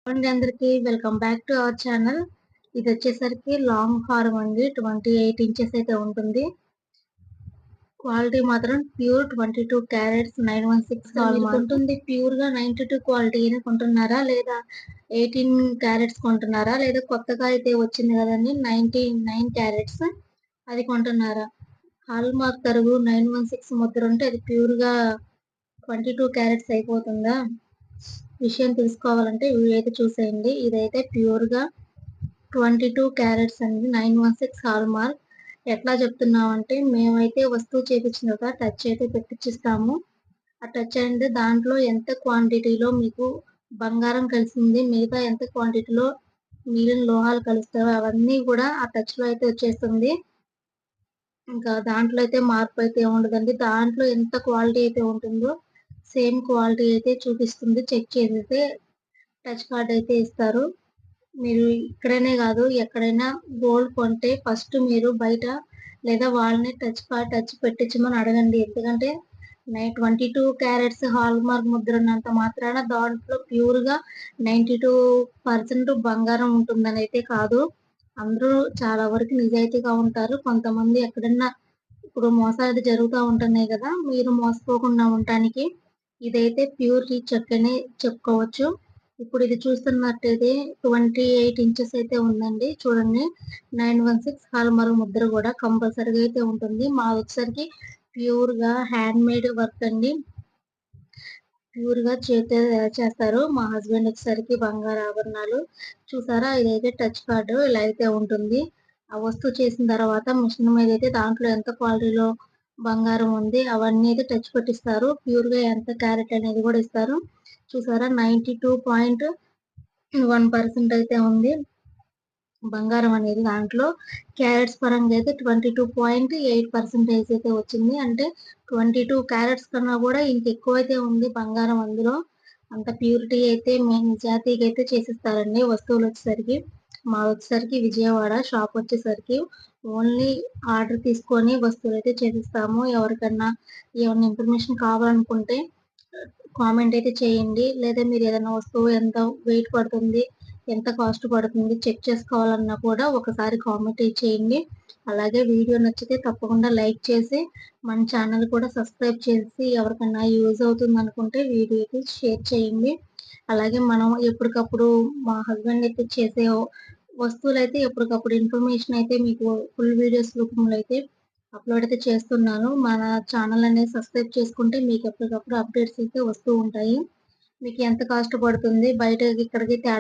అండి అందరికి welcome back to our channel. ఇది వచ్చేసరికి లాంగ్ హారం అండి. 28 ఇంచెస్ అయితే ఉంటుంది. క్వాలిటీ మాత్రం ప్యూర్ 22 క్యారెట్స్ 916 హాల్ ఉంటుంది. ప్యూర్ గా 92 క్వాలిటీ కొంటున్నారా లేదా 18 క్యారెట్స్ కొంటున్నారా లేదా కొత్తగా అయితే వచ్చింది కదండి 99 క్యారెట్స్ అది కొంటున్నారా? హాల్ మార్క్ తరుగు 916 ముద్ర ఉంటే అది ప్యూర్ గా 22 క్యారెట్స్ అయిపోతుందా? విషయం తెలుసుకోవాలంటే వీడియో అయితే చూసేయండి. ఇదైతే ప్యూర్ గా 22 క్యారెట్స్ అండి, 916 హాల్ మార్క్. ఎట్లా చెప్తున్నామంటే మేమైతే వస్తువు చేపించిన తర్వాత టచ్ అయితే పెట్టించిస్తాము. ఆ టచ్ అంటే దాంట్లో ఎంత క్వాంటిటీలో మీకు బంగారం కలిసింది, మిగతా ఎంత క్వాంటిటీలో మిగిలిన లోహాలు కలుస్తాయో అవన్నీ కూడా ఆ టచ్ లో అయితే వచ్చేస్తుంది. ఇంకా దాంట్లో అయితే మార్పు అయితే ఉండదండి. దాంట్లో ఎంత క్వాలిటీ అయితే ఉంటుందో సేమ్ క్వాలిటీ అయితే చూపిస్తుంది. చెక్ చేసి టచ్ కార్డ్ అయితే ఇస్తారు. మీరు ఇక్కడనే కాదు ఎక్కడైనా గోల్డ్ కొంటే ఫస్ట్ మీరు బయట లేదా వాళ్ళని టచ్ పెట్టించమని అడగండి. ఎందుకంటే 22 క్యారెట్స్ హాల్ మార్క్ ముద్ర ఉన్నంత మాత్రాన దాంట్లో ప్యూర్ గా 92% బంగారం ఉంటుందని అయితే కాదు. అందరూ చాలా వరకు నిజాయితీగా ఉంటారు. కొంతమంది ఎక్కడన్నా ఇప్పుడు మోసాలు జరుగుతూ ఉంటున్నాయి కదా, మీరు మోసపోకుండా ఉండటానికి ఇదైతే ప్యూర్ రీచెక్ అని చెప్పుకోవచ్చు. ఇప్పుడు ఇది చూస్తున్నట్టయితే 28 ఇంచెస్ అయితే ఉందండి. చూడండి 916 హాల్ మార్క్ ముద్ర కూడా కంపల్సరీగా అయితే ఉంటుంది. మా వచ్చేసరికి ప్యూర్ గా హ్యాండ్ మేడ్ వర్క్ అండి. ప్యూర్ గా చేతితో చేస్తారు. మా హస్బెండ్ వచ్చేసరికి బంగారు ఆభరణాలు చూసారా, ఇదైతే టచ్ కార్డు ఇలా అయితే ఉంటుంది. ఆ వస్తువు చేసిన తర్వాత మిషన్ మీద అయితే దాంట్లో ఎంత క్వాలిటీలో బంగారం ఉంది అవన్నీ అయితే టచ్ పెట్టిస్తారు. ప్యూర్ గా ఎంత క్యారెట్ అనేది కూడా ఇస్తారు. చూసారా 92.1% అయితే ఉంది బంగారం అనేది. దాంట్లో క్యారెట్స్ పరంగా అయితే 22.8% అయితే వచ్చింది. అంటే 22 క్యారెట్స్ కన్నా కూడా ఇంకెక్కువ అయితే ఉంది బంగారం అందులో. అంత ప్యూరిటీ అయితే మేము జాతీకి అయితే చేసిస్తారండి. వస్తువులు వచ్చేసరికి మా వచ్చేసరికి విజయవాడ షాప్ వచ్చేసరికి ఓన్లీ ఆర్డర్ తీసుకొని వస్తువులు అయితే చేసిస్తాము. ఎవరికన్నా ఏమైనా ఇన్ఫర్మేషన్ కావాలనుకుంటే కామెంట్ అయితే చేయండి. లేదా మీరు ఏదైనా వస్తువు ఎంత వెయిట్ పడుతుంది, ఎంత కాస్ట్ పడుతుంది చెక్ చేసుకోవాలన్నా కూడా ఒకసారి కామెంట్ చేయండి. అలాగే వీడియో నచ్చితే తప్పకుండా లైక్ చేసి మన ఛానల్ కూడా సబ్స్క్రైబ్ చేసి ఎవరికైనా యూజ్ అవుతుంది అనుకుంటే వీడియోకి షేర్ చేయండి. అలాగే మనం ఎప్పటికప్పుడు మా హస్బెండ్ అయితే చేసే వస్తువులు అయితే ఎప్పటికప్పుడు ఇన్ఫర్మేషన్ అయితే మీకు ఫుల్ వీడియోస్ రూపంలో అయితే అప్లోడ్ అయితే చేస్తున్నాను. మన ఛానల్ అనేది సబ్స్క్రైబ్ చేసుకుంటే మీకు ఎప్పటికప్పుడు అప్డేట్స్ అయితే వస్తూ ఉంటాయి. మీకు ఎంత కాస్ట్ పడుతుంది బయట ఇక్కడికి